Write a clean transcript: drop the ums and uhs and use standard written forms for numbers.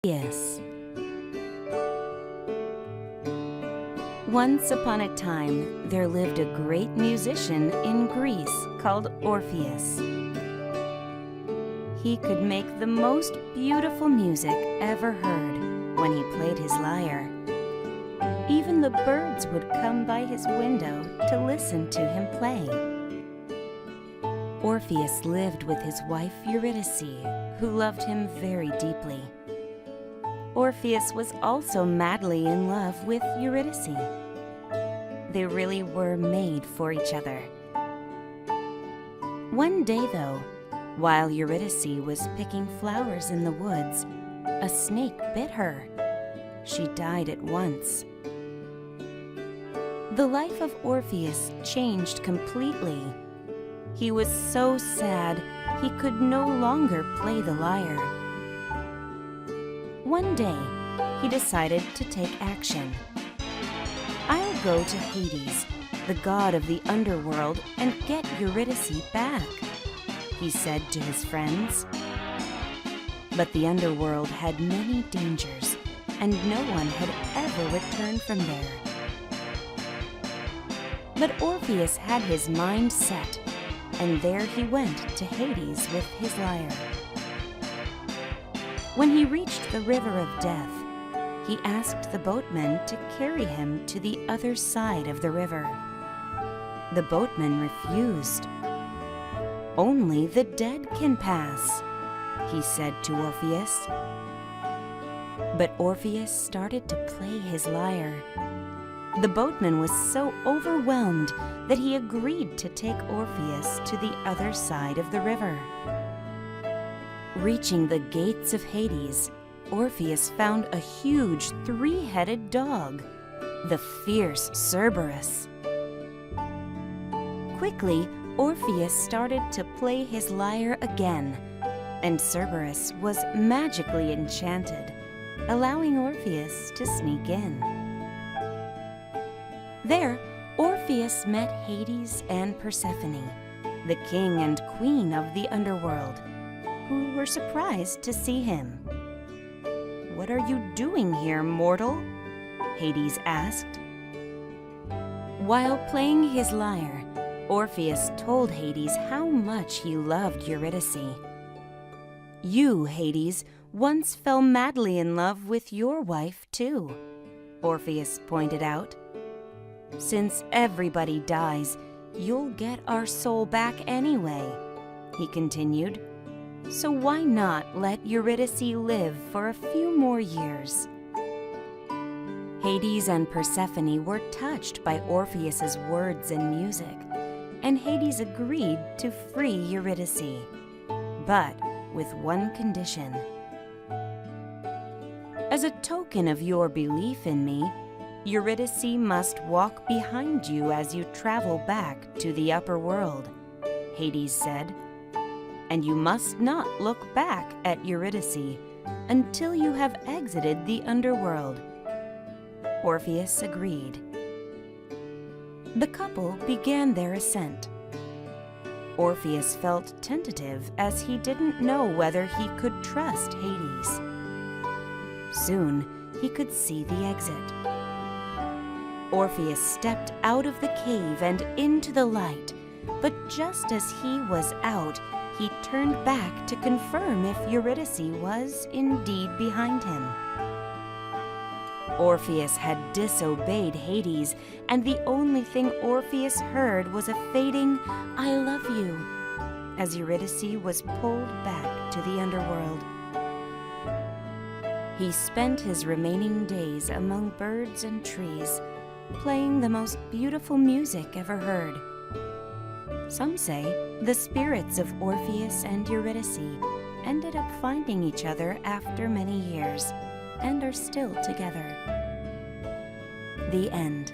Yes. Once upon a time, there lived a great musician in Greece called Orpheus. He could make the most beautiful music ever heard when he played his lyre. Even the birds would come by his window to listen to him play. Orpheus lived with his wife Eurydice, who loved him very deeply. Orpheus was also madly in love with Eurydice. They really were made for each other. One day, though, while Eurydice was picking flowers in the woods, a snake bit her. She died at once. The life of Orpheus changed completely. He was so sad he could no longer play the lyre. One day, he decided to take action. "I'll go to Hades, the god of the underworld, and get Eurydice back," he said to his friends. But the underworld had many dangers, and no one had ever returned from there. But Orpheus had his mind set, and there he went to Hades with his lyre. When he reached the river of death, he asked the boatman to carry him to the other side of the river. The boatman refused. "Only the dead can pass," he said to Orpheus. But Orpheus started to play his lyre. The boatman was so overwhelmed that he agreed to take Orpheus to the other side of the river. Reaching the gates of Hades, Orpheus found a huge three-headed dog, the fierce Cerberus. Quickly, Orpheus started to play his lyre again, and Cerberus was magically enchanted, allowing Orpheus to sneak in. There, Orpheus met Hades and Persephone, the king and queen of the underworld, who were surprised to see him. "What are you doing here, mortal?" Hades asked. While playing his lyre, Orpheus told Hades how much he loved Eurydice. "You, Hades, once fell madly in love with your wife, too," Orpheus pointed out. "Since everybody dies, you'll get our soul back anyway," he continued. "So why not let Eurydice live for a few more years?" Hades and Persephone were touched by Orpheus's words and music, and Hades agreed to free Eurydice, but with one condition. "As a token of your belief in me, Eurydice must walk behind you as you travel back to the upper world," Hades said. "And you must not look back at Eurydice until you have exited the underworld." Orpheus agreed. The couple began their ascent. Orpheus felt tentative as he didn't know whether he could trust Hades. Soon, he could see the exit. Orpheus stepped out of the cave and into the light, but just as he was out, he turned back to confirm if Eurydice was indeed behind him. Orpheus had disobeyed Hades, and the only thing Orpheus heard was a fading "I love you" as Eurydice was pulled back to the underworld. He spent his remaining days among birds and trees, playing the most beautiful music ever heard. Some say the spirits of Orpheus and Eurydice ended up finding each other after many years and are still together. The end.